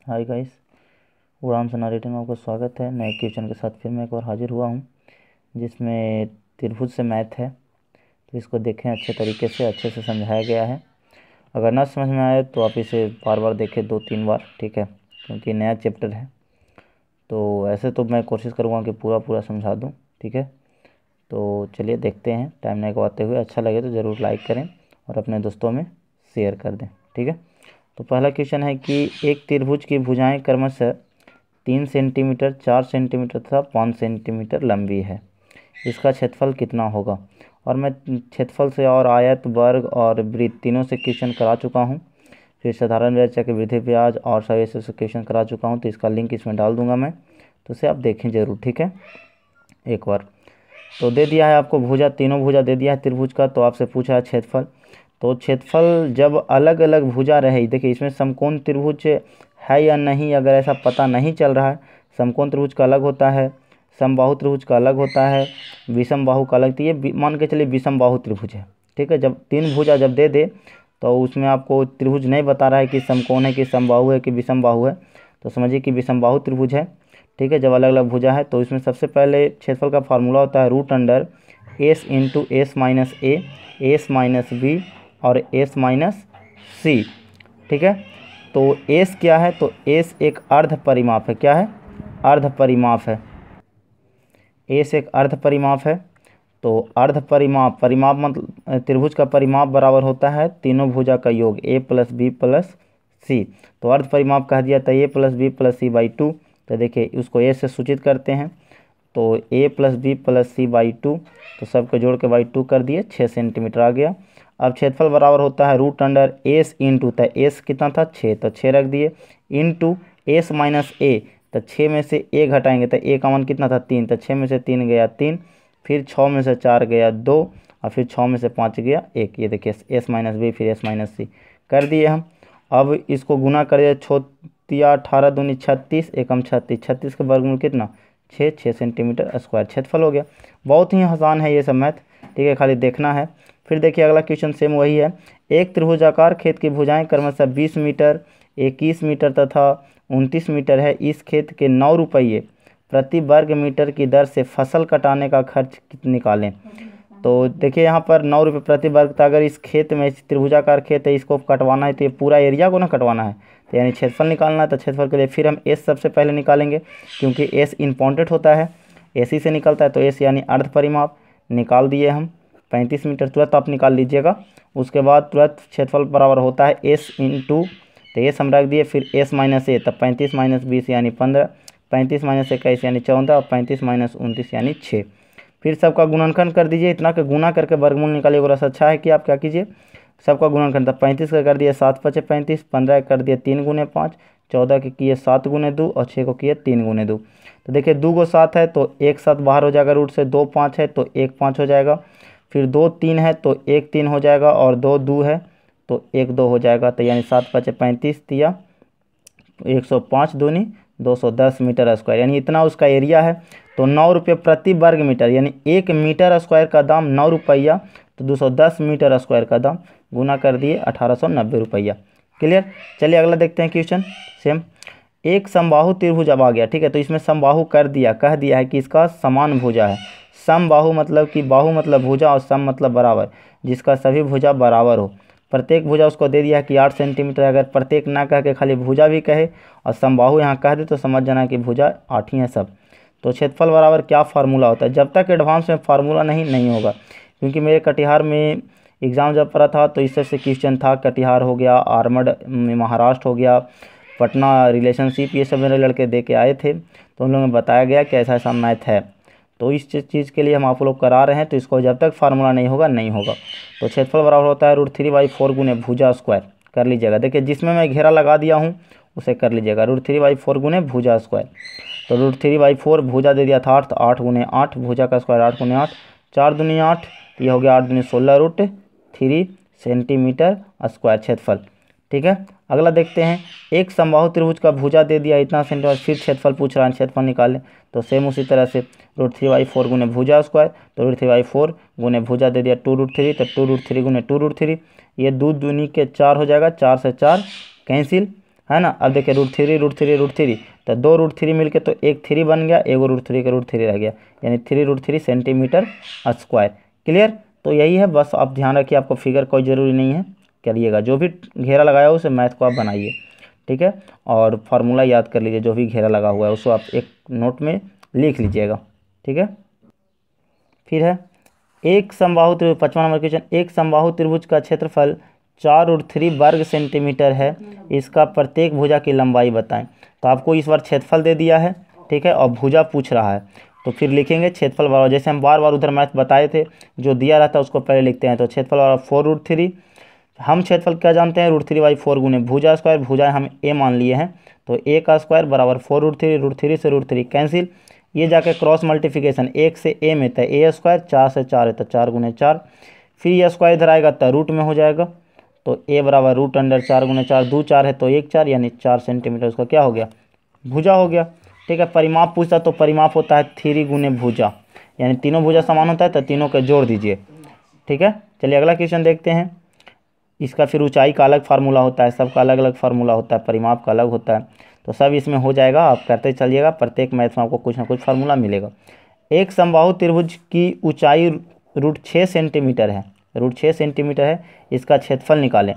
Hi guys, उड़ान से narrating में आपका स्वागत है। नए क्वेश्चन के साथ फिर मैं एक बार हाजिर हुआ हूँ, जिसमें त्रिभुज से मैथ है। तो इसको देखें, अच्छे तरीके से अच्छे से समझाया गया है। अगर ना समझ में आए तो आप इसे बार बार देखें, 2-3 बार, ठीक है, क्योंकि नया चैप्टर है। तो ऐसे तो मैं कोशिश करूँगा कि पूरा समझा दूँ, ठीक है। तो चलिए देखते हैं। टाइम नहीं गवाते हुए, अच्छा लगे तो ज़रूर लाइक करें और अपने दोस्तों में शेयर कर दें, ठीक है। तो पहला क्वेश्चन है कि एक त्रिभुज की भुजाएं क्रमशः 3 सेंटीमीटर, 4 सेंटीमीटर तथा 5 सेंटीमीटर लंबी है। इसका क्षेत्रफल कितना होगा। और मैं क्षेत्रफल से और आयत, वर्ग और वृत्त तीनों से क्वेश्चन करा चुका हूँ। फिर साधारण ब्याज, चक्रवृद्धि ब्याज और सभी से क्वेश्चन करा चुका हूँ। तो इसका लिंक इसमें डाल दूंगा मैं, तो उसे आप देखें ज़रूर, ठीक है, एक बार। तो दे दिया है आपको भुजा, तीनों भुजा दे दिया है त्रिभुज का। तो आपसे पूछा है क्षेत्रफल। तो क्षेत्रफल जब अलग अलग भुजा रहे, देखिए इसमें समकोण त्रिभुज है या नहीं, अगर ऐसा पता नहीं चल रहा है। समकोण त्रिभुज का अलग होता है, समबाहु त्रिभुज का अलग होता है, विषम बाहु का अलग। तो ये मान के चलिए विषम बाहु त्रिभुज है, ठीक है। जब तीन भुजा जब दे दे तो उसमें आपको त्रिभुज नहीं बता रहा है कि समकोण है कि समबाहु है कि विषम बाहु है, तो समझिए कि विषम बाहु त्रिभुज है, ठीक है। जब अलग अलग भुजा है तो इसमें सबसे पहले क्षेत्रफल का फार्मूला होता है root under S into S minus A, S minus B और एस माइनस सी, ठीक है। तो एस क्या है, तो एस एक अर्ध परिमाप है। क्या है? अर्ध परिमाप है। एस एक अर्ध परिमाप है। तो अर्ध परिमाप, परिमाप मतलब त्रिभुज का परिमाप बराबर होता है तीनों भुजा का योग, A plus B plus C. तो अर्ध परिमाप कह दिया था A plus B plus C by 2। तो देखिए उसको ए से सूचित करते हैं, तो A plus B plus C by 2, तो सबको जोड़ के बाई 2 कर दिए, 6 सेंटीमीटर आ गया। अब क्षेत्रफल बराबर होता है रूट अंडर एस इंटू, तो एस कितना था 6, तो 6 रख दिए, इंटू एस माइनस ए, तो 6 में से ए घटाएंगे तो ए का मान कितना था 3, तो 6 में से 3 गया 3, फिर 6 में से 4 गया 2 और फिर 6 में से 5 गया 1। ये देखिए एस माइनस बी फिर एस माइनस सी कर दिए हम। अब इसको गुना करिए, छोतिया 18 दूनी 36, एकम 36, 36 का वर्गमूल कितना 6 सेंटीमीटर स्क्वायर क्षेत्रफल हो गया। बहुत ही आसान है ये सब मैथ, ठीक है, खाली देखना है। फिर देखिए अगला क्वेश्चन सेम वही है। एक त्रिभुजाकार खेत की भुजाएं क्रमशः 20 मीटर, 21 मीटर तथा 29 मीटर है। इस खेत के 9 रुपये प्रति वर्ग मीटर की दर से फसल कटाने का खर्च निकालें। तो देखिए यहाँ पर 9 रुपये प्रति वर्ग था। अगर इस खेत में, इस त्रिभुजाकार खेत है, इसको कटवाना है तो ये पूरा एरिया को ना कटवाना है, तो यानी क्षेत्रफल निकालना है। तो क्षेत्रफल के लिए फिर हम एस सबसे पहले निकालेंगे, क्योंकि एस इम्पॉर्टेंट होता है, एसी से निकलता है। तो एस यानी अर्ध परिमाप निकाल दिए हम, 35 मीटर तुरंत आप निकाल लीजिएगा। उसके बाद तुरंत क्षेत्रफल बराबर होता है एस इंटू, तो एस हम रख दिए, फिर एस माइनस ए, तब 35 माइनस 20 यानी 15, 35 माइनस 21 यानी 14 और 35 माइनस 29 यानी 6। फिर सबका गुणनखंड कर दीजिए, इतना का गुना करके वर्गमूल निकालिए। और अच्छा है कि आप क्या कीजिए, सबका गुणनखंड, तब 35 का कर दिए 7 5 35, 15 कर दिए 3 गुने 5, 14 के किए 7 गुने 2 और 6 को किए 3 गुने 2। तो देखिए 2 को 7 है तो 1 7 बाहर हो जाएगा रूट से, 2 5 है तो 1 5 हो जाएगा, फिर 2 3 है तो 1 3 हो जाएगा, और 2 2 है तो 1 2 हो जाएगा। तो यानी 7 5 35 दिया, 105 दूनी 210 मीटर स्क्वायर, यानी इतना उसका एरिया है। तो 9 रुपये प्रति वर्ग मीटर, यानी 1 मीटर स्क्वायर का दाम 9 रुपया, तो 210 मीटर स्क्वायर का दाम गुना कर दिए 1890 रुपया। क्लियर। चलिए अगला देखते हैं क्वेश्चन सेम। एक समबाहु त्रिभुज अब आ गया, ठीक है। तो इसमें समबाहु कर दिया, कह दिया है कि इसका समान भुजा है। समबाहु मतलब कि बाहु मतलब भुजा और सम मतलब बराबर, जिसका सभी भुजा बराबर हो। प्रत्येक भुजा उसको दे दिया कि 8 सेंटीमीटर। अगर प्रत्येक ना कह के खाली भुजा भी कहे और समबाहु यहाँ कह दे तो समझ जाना कि भुजा 8 ही है सब। तो क्षेत्रफल बराबर क्या फार्मूला होता है, जब तक एडवांस में फार्मूला नहीं होगा, क्योंकि मेरे कटिहार में एग्ज़ाम जब पढ़ा था तो इस तरह से क्वेश्चन था। कटिहार हो गया, आर्मड महाराष्ट्र हो गया, पटना रिलेशनशिप, ये सब मेरे लड़के दे के आए थे, तो उन लोगों ने बताया गया कि ऐसा ऐसा मैथ है। तो इस चीज़ के लिए हम आप लोग करा रहे हैं, तो इसको जब तक फार्मूला नहीं होगा। तो क्षेत्रफल बराबर होता है √3/4 गुने भुजा स्क्वायर, कर लीजिएगा। देखिए जिसमें मैं घेरा लगा दिया हूँ उसे कर लीजिएगा, √3/4 गुने भुजा स्क्वायर। तो √3/4 भुजा दे दिया था 8, तो 8 गुने 8, भुजा का स्क्वायर 8 गुने 8, 4 दूनी 8, तो ये हो गया 8 दूनी 16 √3 सेंटीमीटर स्क्वायर क्षेत्रफल, ठीक है। अगला देखते हैं। एक समबाहु त्रिभुज का भुजा दे दिया इतना सेंटीमीटर, फिर क्षेत्रफल पूछ रहा है, क्षेत्रफल निकालें। तो सेम उसी तरह से √3/4 गुने भुजा स्क्वायर, तो √3/4 गुने भुजा दे दिया 2√3, तो 2√3 गुने 2√3, ये 2 दूनी के 4 हो जाएगा, 4 से 4 कैंसिल, है ना। अब देखिए √3 तो 2 √3 मिलके तो एक 3 बन गया, एक √3 का √3 रह गया, यानी 3 √3 सेंटीमीटर स्क्वायर। क्लियर। तो यही है, बस आप ध्यान रखिए, आपको फिगर कोई ज़रूरी नहीं है, करिएगा जो भी घेरा लगाया हो उसे मैथ को आप बनाइए, ठीक है। और फार्मूला याद कर लीजिए, जो भी घेरा लगा हुआ है उसको आप एक नोट में लिख लीजिएगा, ठीक है। फिर है एक समबाहु त्रिभुज, 55 नंबर क्वेश्चन, एक समबाहु त्रिभुज का क्षेत्रफल 4√3 वर्ग सेंटीमीटर है, इसका प्रत्येक भुजा की लंबाई बताएं। तो आपको इस बार क्षेत्रफल दे दिया है, ठीक है, और भुजा पूछ रहा है, तो फिर लिखेंगे क्षेत्रफल बराबर, जैसे हम बार बार उधर मैथ बताए थे, जो दिया रहता है उसको पहले लिखते हैं। तो क्षेत्रफल बराबर 4√3, हम क्षेत्रफल क्या जानते हैं, √3/4 गुने भुजा स्क्वायर, भुजा हम ए मान लिए हैं, तो ए का स्क्वायर बराबर 4√3, √3 से √3 कैंसिल, ये जाके क्रॉस मल्टीप्लिकेशन 1 से ए में था ए स्क्वायर, 4 से 4 है तो 4 गुने 4, फिर ये स्क्वायर इधर आएगा तो रूट में हो जाएगा, तो ए बराबर √4 गुने 4, 2 4 है तो 1 4, यानी 4 सेंटीमीटर उसका क्या हो गया, भुजा हो गया, ठीक है। परिमाप पूछता तो परिमाप होता है 3 गुने भुजा, यानी तीनों भुजा समान होता है तो तीनों के जोड़ दीजिए, ठीक है। चलिए अगला क्वेश्चन देखते हैं। इसका फिर ऊंचाई का अलग फार्मूला होता है, सबका अलग अलग फार्मूला होता है, परिमाप का अलग होता है, तो सब इसमें हो जाएगा, आप करते चलिएगा, प्रत्येक मैथ में आपको कुछ ना कुछ फार्मूला मिलेगा। एक समबाहु त्रिभुज की ऊंचाई √6 सेंटीमीटर है, √6 सेंटीमीटर है, इसका क्षेत्रफल निकालें।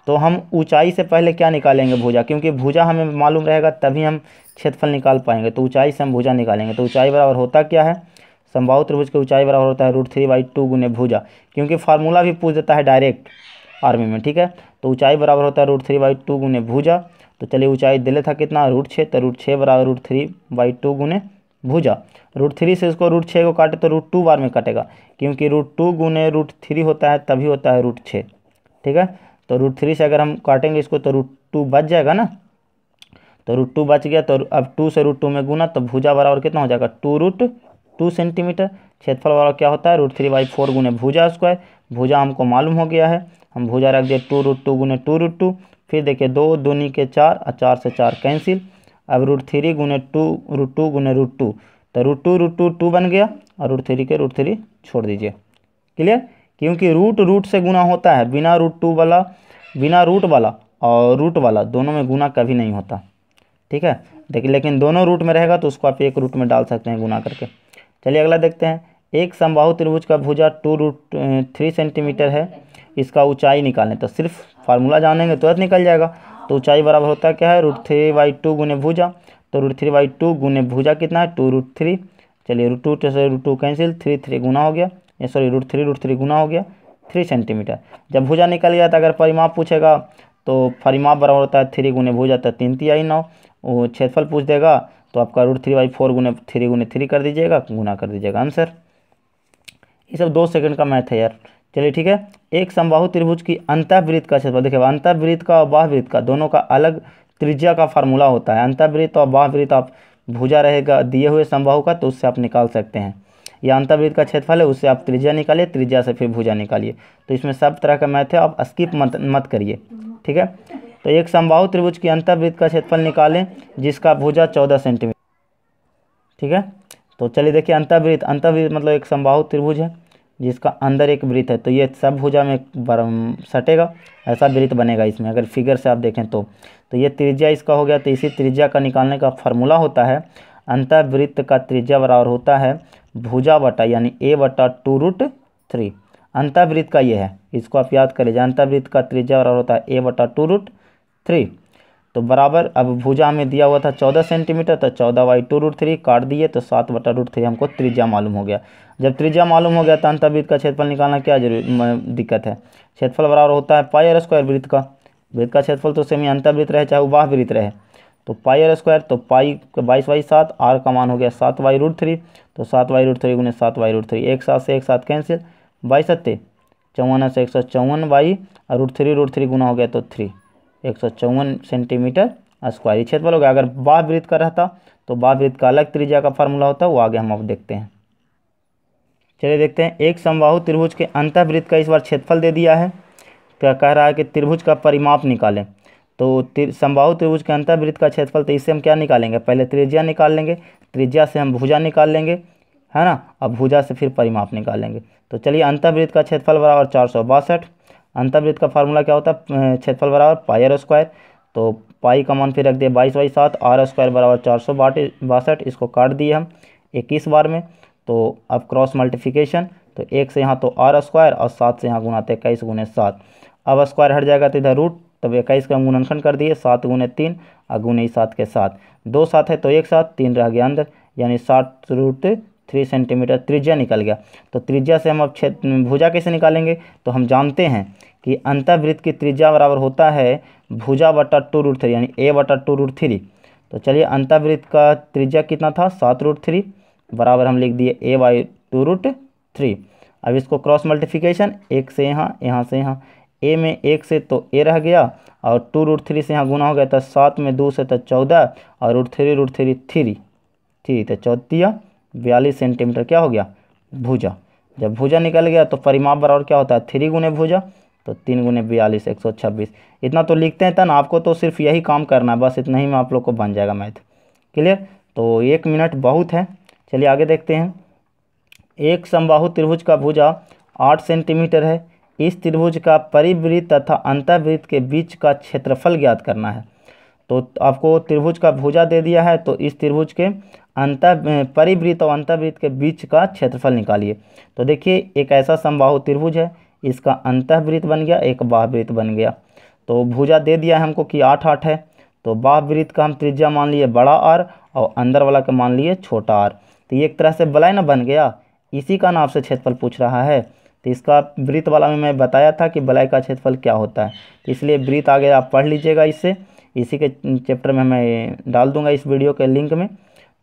तो हम ऊंचाई से पहले क्या निकालेंगे, भुजा, क्योंकि भुजा हमें मालूम रहेगा तभी हम क्षेत्रफल निकाल पाएंगे, तो ऊंचाई से हम भुजा निकालेंगे। तो ऊंचाई बराबर होता क्या है, समबाहु त्रिभुज की ऊंचाई बराबर होता है √3/2 गुने भुजा, क्योंकि फार्मूला भी पूछ देता है डायरेक्ट आर्मी में, ठीक है। तो ऊंचाई बराबर होता है √3/2 गुने भुजा। तो चलिए ऊंचाई दिले था कितना, √6, तो √6 बराबर √3/2 गुने भुजा। √3 से इसको √6 को काटे तो √2 बार में कटेगा, क्योंकि √2 गुने √3 होता है तभी होता है √6, ठीक है। तो √3 से अगर हम काटेंगे इसको तो √2 बच जाएगा ना, तो √2 बच गया, तो अब 2 से √2 में गुना, तो भुजा बराबर कितना हो जाएगा, 2√2 सेंटीमीटर। क्षेत्रफल बराबर क्या होता है, √3/4 गुने भुजा स्क्वायर, भुजा हमको मालूम हो गया है, हम भुजा रख दिए 2√2 गुने 2√2, फिर देखिए 2 दूनी के 4 और 4 से 4 कैंसिल, अब √3 गुने 2 गुने √2, तो √2 बन गया, और √3 के √3 छोड़ दीजिए। क्लियर। क्योंकि रूट से गुना होता है, बिना √2 वाला, बिना रूट वाला और रूट वाला दोनों में गुना कभी नहीं होता, ठीक है। देखिए लेकिन दोनों रूट में रहेगा तो उसको आप एक रूट में डाल सकते हैं गुना करके। चलिए अगला देखते हैं। एक समबाहु त्रिभुज का भुजा 2√3 सेंटीमीटर है, इसका ऊंचाई निकालें। तो सिर्फ फार्मूला जानेंगे तुरंत निकल जाएगा। तो ऊंचाई बराबर होता क्या है, √3/2 गुने भुजा, तो √3/2 गुने भुजा कितना है, 2√3, चलिए √2 से √2 कैंसिल, 3 गुना हो गया, सॉरी √3 गुना हो गया 3 सेंटीमीटर। जब भुजा निकल गया तो अगर परिमाप पूछेगा तो परिमाप बराबर होता है 3 गुने भुजा, तो 3 तिहाई 9, वो क्षेत्रफल पूछ देगा तो आपका √3/4 गुने 3 कर दीजिएगा, गुना कर दीजिएगा, आंसर। ये सब 2 सेकंड का मैथ है यार। चलिए ठीक है। एक समबाहु त्रिभुज की अंतःवृत्त का क्षेत्रफल, देखिए अंतःवृत्त का और बाह्यवृत्त का दोनों का अलग त्रिज्या का फार्मूला होता है। अंतःवृत्त और बाह्यवृत्त आप भुजा रहेगा दिए हुए समबाहु का तो उससे आप निकाल सकते हैं, या अंतःवृत्त का क्षेत्रफल है उससे आप त्रिज्या निकालिए, त्रिज्या से फिर भुजा निकालिए। तो इसमें सब तरह का मैथ है, आप स्किप मत करिए, ठीक है। तो एक समबाहु त्रिभुज की अंतःवृत्त का क्षेत्रफल निकालें जिसका भुजा 14 सेंटीमीटर, ठीक है। तो चलिए देखिए अंतःवृत्त, अंतःवृत्त मतलब एक समबाहु त्रिभुज है जिसका अंदर एक वृत्त है, तो ये सब भुजा में सटेगा, ऐसा वृत्त बनेगा इसमें, अगर फिगर से आप देखें तो ये त्रिज्या इसका हो गया। तो इसी त्रिज्या का निकालने का फार्मूला होता है, अंतःवृत्त का त्रिज्या बराबर होता है भुजा बटा यानी a/2√3। अंतःवृत्त का ये है, इसको आप याद करें, अंतःवृत्त का त्रिज्या बराबर होता है a/2√3। तो बराबर, अब भुजा हमें दिया हुआ था 14 सेंटीमीटर, तो 14/2√3 काट दिए तो 7/√3 हमको त्रिज्या मालूम हो गया। जब त्रिज्या मालूम हो गया तो अंतःवृत्त का क्षेत्रफल निकालना क्या दिक्कत है। क्षेत्रफल बराबर होता है πr² वृत्त का क्षेत्रफल तो सेम ही अंतःवृत्त रहे चाहे बाह्य वृत्त रहे, तो πr², तो पाई 22/7, r का मान हो गया 7/√3, तो 7/√3 गुने 7/√3, एक साथ से एक साथ कैंसिल, 22×7 54 से 154 और √3 गुना हो गया तो 3, 154 सेंटीमीटर स्क्वायर क्षेत्रफल हो गया। अगर बाह्य वृत्त का रहता तो बाह्य वृत्त का अलग त्रिज्या का फार्मूला होता है, वो आगे हम अब देखते हैं। चलिए देखते हैं। एक समबाहु त्रिभुज के अंतःवृत्त का इस बार क्षेत्रफल दे दिया है, क्या कह रहा है कि त्रिभुज का परिमाप निकालें। तो समबाहु त्रिभुज के अंतःवृत्त का क्षेत्रफल, तो इससे हम क्या निकालेंगे, पहले त्रिज्या निकाल लेंगे, त्रिज्या से हम भुजा निकाल लेंगे, है ना, अब भुजा से फिर परिमाप निकालेंगे। तो चलिए अंतःवृत्त का क्षेत्रफल बराबर 462, अंतःवृत्त का फार्मूला क्या होता है, क्षेत्रफल बराबर πr², तो पाई का मान फिर रख दिया 22/7, आर स्क्वायर बराबर 462, इसको काट दिए हम 21 बार में। तो अब क्रॉस मल्टीप्लिकेशन, तो 1 से यहाँ तो आर स्क्वायर और 7 से यहाँ गुना, तो 21 गुने 7। अब स्क्वायर हट जाएगा तो इधर रूट, तब 21 का गुणनखंड कर दिए, 7 गुने 3 और गुने 7 के 7, 2 7 है तो 1 7, 3 रह गया अंदर, यानी 60√3 सेंटीमीटर त्रिज्या निकल गया। तो त्रिज्या से हम अब भुजा कैसे निकालेंगे, तो हम जानते हैं कि अंतःवृत्त की त्रिज्या बराबर होता है भुजा बटा 2√3 यानी a बटा 2√3। तो चलिए अंतःवृत्त का त्रिज्या कितना था 7√3 बराबर हम लिख दिए a बाई 2√3। अब इसको क्रॉस मल्टीप्लिकेशन, 1 से यहाँ, यहाँ से यहाँ, a में 1 से तो a रह गया और 2√3 से यहाँ गुना हो गया तो 7 में 2 से तो 14 और √3 3 तो 14 42 सेंटीमीटर क्या हो गया भुजा। जब भुजा निकल गया तो परिमाप बराबर क्या होता है 3 गुने भुजा, तो 3 गुने 42 126। इतना तो लिखते हैं ना, आपको तो सिर्फ यही काम करना है, बस इतना ही में आप लोग को बन जाएगा मैथ। क्लियर। तो 1 मिनट बहुत है, चलिए आगे देखते हैं। एक समबाहु त्रिभुज का भुजा 8 सेंटीमीटर है। इस त्रिभुज का परिवृत्त तथा अंतःवृत्त के बीच का क्षेत्रफल ज्ञात करना है। तो आपको त्रिभुज का भुजा दे दिया है, तो इस त्रिभुज के परिवृत्त और अंतःवृत्त के बीच का क्षेत्रफल निकालिए। तो देखिए एक ऐसा समबाहु त्रिभुज है, इसका अंतःवृत्त बन गया, एक बाह्यवृत्त बन गया। तो भुजा दे दिया है हमको कि 8 8 है, तो बाह्यवृत्त का हम त्रिज्या मान लिए बड़ा आर और अंदर वाला का मान लिए छोटा आर। तो ये एक तरह से बलय ना बन गया, इसी का नाम से क्षेत्रफल पूछ रहा है। तो इसका वृत्त वाला में मैं बताया था कि बलय का क्षेत्रफल क्या होता है, तो इसलिए वृत्त आगे आप पढ़ लीजिएगा, इससे इसी के चैप्टर में मैं डाल दूंगा इस वीडियो के लिंक में,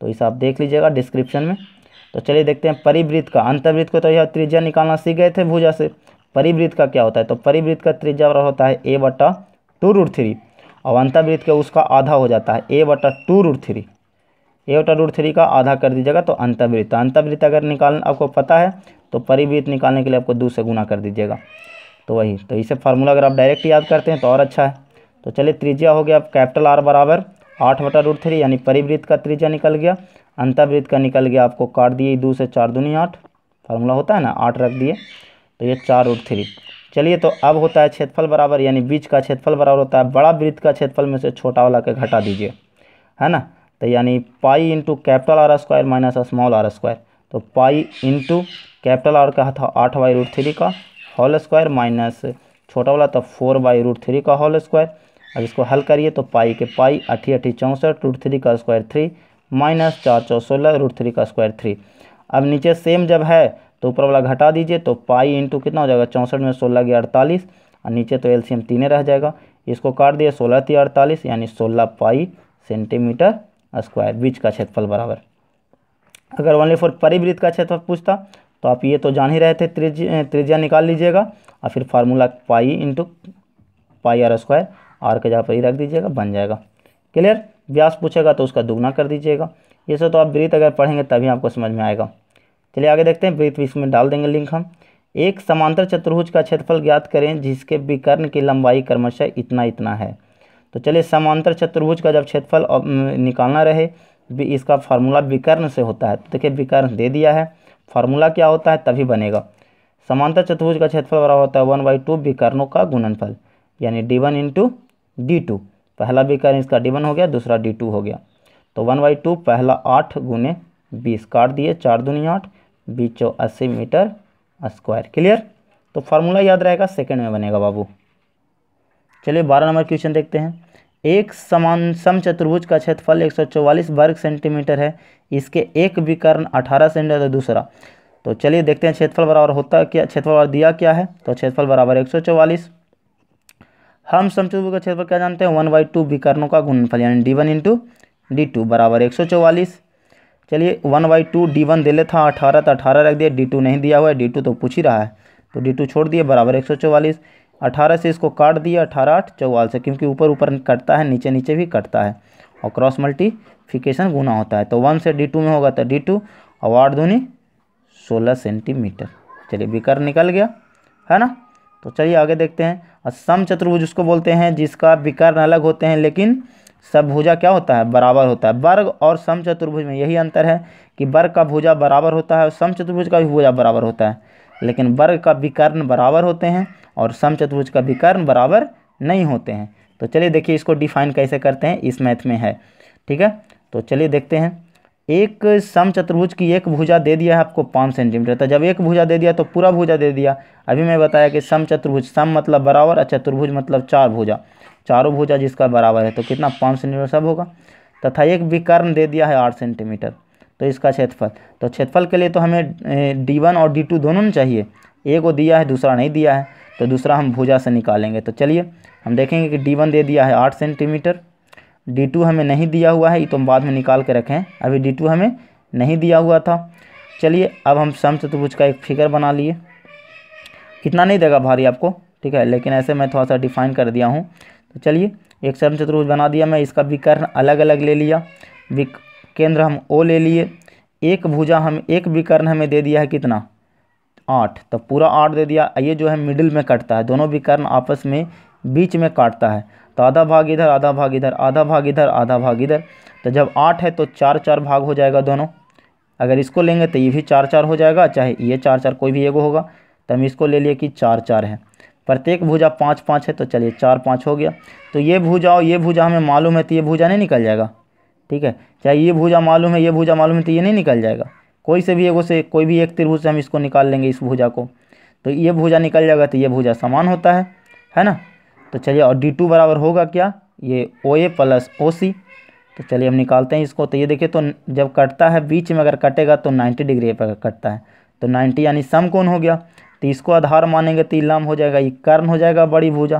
तो इसे आप देख लीजिएगा डिस्क्रिप्शन में। तो चलिए देखते हैं परिवृत्त का। अंतःवृत्त को तो यह त्रिज्या निकालना सीख गए थे भुजा से, परिवृत्त का क्या होता है, तो परिवृत्त का त्रिज्या बराबर होता है a बटा 2√3 और अंतःवृत्त के उसका आधा हो जाता है a बटा 2√3। a बटा √3 का आधा कर दीजिएगा तो अंतःवृत्त। अंतःवृत्त अगर निकालना आपको पता है तो परिवृत्त निकालने के लिए आपको 2 से गुना कर दीजिएगा, तो वही। तो इसे फार्मूला अगर आप डायरेक्ट याद करते हैं तो और अच्छा है। तो चलिए त्रिज्या हो गया कैपिटल R बराबर 8 बटा √3 यानी परिवृत्त का त्रिज्या निकल गया। अंतःवृत्त का निकल गया, आपको काट दिए 2 से 4 दूनी 8, फार्मूला होता है ना 8 रख दिए, तो ये 4√3। चलिए तो अब होता है क्षेत्रफल बराबर, यानी बीच का क्षेत्रफल बराबर होता है बड़ा वृत्त का क्षेत्रफल में से छोटा वाला के घटा दीजिए, है ना। तो यानी pi into capital R square minus small r square. तो पाई इंटू कैपिटल R का था 8/√3 का होल स्क्वायर माइनस छोटा वाला तो 4/√3 का होल स्क्वायर। अब इसको हल करिए तो पाई के पाई 8 8 64 √3 का स्क्वायर 3 माइनस 4 4 16 √3 का स्क्वायर 3। अब नीचे सेम जब है तो ऊपर वाला घटा दीजिए, तो पाई इंटू कितना हो जाएगा 64 में 16 गया 48 और नीचे तो एलसीएम 3 रह जाएगा। इसको काट दिए 16 3 48 यानी 16 पाई सेंटीमीटर स्क्वायर बीच का क्षेत्रफल बराबर। अगर ओनली फॉर परिवृत्त का क्षेत्रफल पूछता तो आप ये तो जान ही रहे थे, त्रिज्या निकाल लीजिएगा और फिर formula pi into pi R square, R के जगह पर ही रख दीजिएगा, बन जाएगा। क्लियर। व्यास पूछेगा तो उसका दुगना कर दीजिएगा। ये सब तो आप वृत्त अगर पढ़ेंगे तभी आपको समझ में आएगा। चलिए आगे देखते हैं, वृत्त इसमें डाल देंगे लिंक हम। एक समांतर चतुर्भुज का क्षेत्रफल ज्ञात करें जिसके विकर्ण की लंबाई क्रमशः इतना इतना है। तो चलिए समांतर चतुर्भुज का जब क्षेत्रफल निकालना रहे, इसका फार्मूला विकर्ण से होता है। तो देखिए विकर्ण दे दिया है, फार्मूला क्या होता है तभी बनेगा। समांतर चतुर्भुज का क्षेत्रफल बराबर होता है 1/2 विकर्णों का गुणनफल, यानी d1 इंटू d2। पहला विकर्ण इसका d1 हो गया, दूसरा d2 हो गया। तो 1/2 पहला 8 गुने 20 काट दिए 4 दूनी 8 बीचों 80 मीटर स्क्वायर। क्लियर। तो फार्मूला याद रहेगा, सेकंड में बनेगा बाबू। चलिए 12 नंबर क्वेश्चन देखते हैं। एक समान समचतुर्भुज का क्षेत्रफल 144 वर्ग सेंटीमीटर है, इसके एक विकर्ण 18 सेंटीमीटर दूसरा। तो चलिए देखते हैं क्षेत्रफल बराबर होता क्या, क्षेत्रफल बराबर दिया क्या है, तो क्षेत्रफल बराबर 144। हम समचतुर्भुज का क्षेत्रफल क्या जानते हैं 1/2 विकर्णों का गुणनफल, यानी d1 इंटू d2 बराबर 144। चलिए 1/2 d1 दे लेता 18 तो 18 रख दिया, d2 नहीं दिया हुआ है, d2 तो पूछ ही रहा है तो d2 छोड़ दिए बराबर 144। 18 से इसको काट दिया 18 8 44 से, क्योंकि ऊपर ऊपर कटता है नीचे नीचे भी कटता है और क्रॉस मल्टीप्लिकेशन गुना होता है। तो 1 से d2 में होगा तो d2 और 8 दूनी 16 सेंटीमीटर। चलिए विकर्ण निकल गया, है ना। तो चलिए आगे देखते हैं। समचतुर्भुज उसको बोलते हैं जिसका विकर्ण अलग होते हैं लेकिन सब भुजा क्या होता है बराबर होता है। वर्ग और समचतुर्भुज में यही अंतर है कि वर्ग का भुजा बराबर होता है और समचतुर्भुज का भी भुजा बराबर होता है, लेकिन वर्ग का विकर्ण बराबर होते हैं और समचतुर्भुज का विकर्ण बराबर नहीं होते हैं। तो चलिए देखिए इसको डिफाइन कैसे करते हैं, इस मैथ में है। ठीक है, तो चलिए देखते हैं। एक समचतुर्भुज की एक भुजा दे दिया है आपको 5 सेंटीमीटर। तो जब एक भुजा दे दिया तो पूरा भुजा दे दिया। अभी मैं बताया कि समचतुर्भुज, सम मतलब बराबर, चतुर्भुज मतलब 4 भुजा, चारों भुजा जिसका बराबर है तो कितना 5 सेंटीमीटर सब होगा। तथा एक विकर्ण दे दिया है 8 सेंटीमीटर, तो इसका क्षेत्रफल। तो क्षेत्रफल के लिए तो हमें D1 और D2 दोनों नहीं चाहिए, एक को दिया है दूसरा नहीं दिया है, तो दूसरा हम भुजा से निकालेंगे। तो चलिए हम देखेंगे कि D1 दे दिया है 8 सेंटीमीटर, D2 हमें नहीं दिया हुआ है, ये तो हम बाद में निकाल के रखें, अभी D2 हमें नहीं दिया हुआ था। चलिए अब हम समचतुर्भुज का एक फिगर बना लिए। इतना नहीं देगा भारी आपको, ठीक है, लेकिन ऐसे मैं थोड़ा सा डिफाइन कर दिया हूँ। तो चलिए एक समचतुर्भुज बना दिया मैं, इसका विकर्ण अलग अलग ले लिया, केंद्र हम O ले लिए। एक भुजा हम, एक विकर्ण हमें दे दिया है कितना 8, तो पूरा 8 दे दिया। ये जो है मिडिल में कटता है, दोनों विकर्ण आपस में बीच में काटता है, तो आधा भाग इधर, आधा भाग इधर, आधा भाग इधर, आधा भाग इधर। तो जब 8 है तो 4-4 भाग हो जाएगा दोनों। अगर इसको लेंगे तो ये भी 4-4 हो जाएगा, चाहे ये 4-4 कोई भी एगो होगा। तो हम इसको ले लिए कि 4-4 है। प्रत्येक भुजा 5-5 है, तो चलिए 4-5 हो गया। तो ये भुजा और ये भुजा हमें मालूम है, तो ये भुजा नहीं निकल जाएगा। ठीक है, चाहे ये भुजा मालूम है, ये भुजा मालूम है, तो ये नहीं निकल जाएगा। कोई से भी एगो से, कोई भी एक त्रिभुज से हम इसको निकाल लेंगे, इस भुजा को, तो ये भुजा निकल जाएगा, तो ये भुजा समान होता है ना। तो चलिए, और D2 बराबर होगा क्या, ये OA प्लस OC। तो चलिए हम निकालते हैं इसको। तो ये देखिए, तो जब कटता है बीच में, अगर कटेगा तो 90 डिग्री पर कटता है, तो 90 यानी समकोण हो गया। तो इसको आधार मानेंगे तो ये लंब हो जाएगा, ये कर्ण हो जाएगा बड़ी भुजा।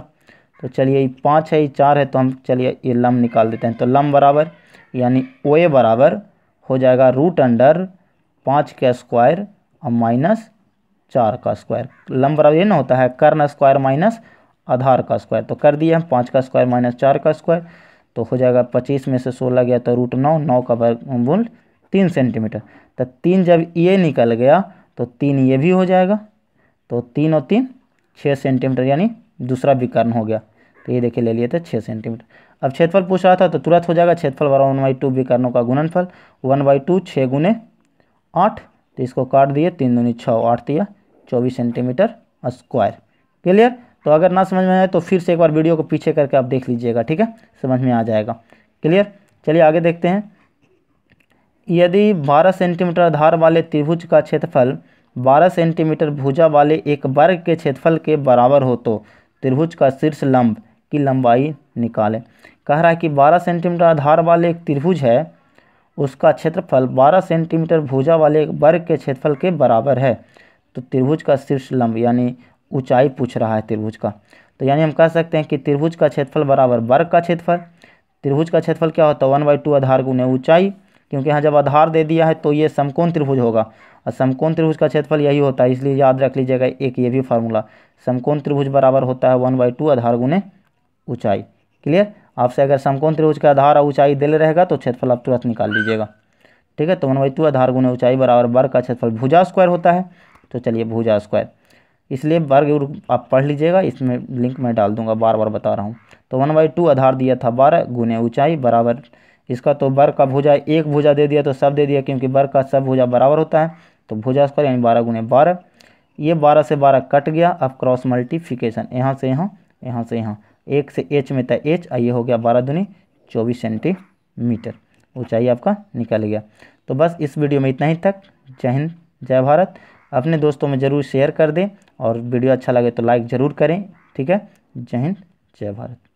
तो चलिए ये 5 है, ये 4 है, तो हम चलिए ये लंब निकाल देते हैं। तो लंब बराबर यानी OA बराबर हो जाएगा √5 का स्क्वायर और -4 का स्क्वायर। लंब बराबर ये ना होता है कर्ण स्क्वायर माइनस आधार का स्क्वायर। तो कर दिए हम 5 का स्क्वायर -4 का स्क्वायर, तो हो जाएगा 25 में से 16 गया तो √9, 9 का वर्गमूल 3 सेंटीमीटर। तो 3 जब ये निकल गया तो 3 ये भी हो जाएगा, तो 3 और 3 6 सेंटीमीटर, यानी दूसरा विकर्ण हो गया। तो ये देखिए ले लिए थे 6 सेंटीमीटर। अब क्षेत्रफल पूछ रहा था तो तुरंत हो जाएगा, क्षेत्रफल बराबर 1/2 विकर्णों का गुणनफल, 1/2 6 × 8। तो इसको काट दिए, 3 दूनी 6, 8 दिया 24 सेंटीमीटर स्क्वायर। क्लियर। तो अगर ना समझ में आए तो फिर से एक बार वीडियो को पीछे करके आप देख लीजिएगा, ठीक है, समझ में आ जाएगा। क्लियर। चलिए आगे देखते हैं। यदि 12 सेंटीमीटर आधार वाले त्रिभुज का क्षेत्रफल 12 सेंटीमीटर भुजा वाले एक वर्ग के क्षेत्रफल के बराबर हो तो त्रिभुज का शीर्ष लंब की लंबाई निकालें। कह रहा है कि 12 सेंटीमीटर आधार वाले एक त्रिभुज है, उसका क्षेत्रफल 12 सेंटीमीटर भुजा वाले एक वर्ग के क्षेत्रफल के बराबर है। तो त्रिभुज का शीर्ष लंब यानी ऊंचाई पूछ रहा है त्रिभुज का। तो यानी हम कह सकते हैं कि त्रिभुज का क्षेत्रफल बराबर वर्ग का क्षेत्रफल। त्रिभुज का क्षेत्रफल क्या होता है, 1/2 आधार गुने ऊंचाई, क्योंकि यहाँ जब आधार दे दिया है तो ये समकोण त्रिभुज होगा, और समकोण त्रिभुज का क्षेत्रफल यही होता है, इसलिए याद रख लीजिएगा एक ये भी फार्मूला, समकोण त्रिभुज बराबर होता है 1/2 आधार गुने ऊंचाई। क्लियर। आपसे अगर समकोण त्रिभुज का आधार और ऊंचाई दिल रहेगा तो क्षेत्रफल आप तुरंत निकाल लीजिएगा, ठीक है। तो 1/2 आधार गुने ऊंचाई बराबर वर्ग का क्षेत्रफल भुजा स्क्वायर होता है। तो चलिए भुजा स्क्वायर, इसलिए वर्ग आप पढ़ लीजिएगा, इसमें लिंक मैं डाल दूंगा, बार बार बता रहा हूँ। तो 1/2 आधार दिया था 12 गुने ऊंचाई बराबर इसका, तो वर्ग का भुजा एक भुजा दे दिया तो सब दे दिया, क्योंकि वर्ग का सब भुजा बराबर होता है। तो भुजा स्क्वायर यानी 12 गुने 12, ये 12 से 12 कट गया। अब क्रॉस मल्टीप्लिकेशन, यहाँ से यहाँ, यहाँ से यहाँ, 1 से h में था h, ये हो गया 12 दूनी 24 सेंटीमीटर ऊंचाई आपका निकल गया। तो बस इस वीडियो में इतना ही तक। जय हिंद, जय भारत। अपने दोस्तों में ज़रूर शेयर कर दें, और वीडियो अच्छा लगे तो लाइक ज़रूर करें, ठीक है। जय हिंद, जय भारत।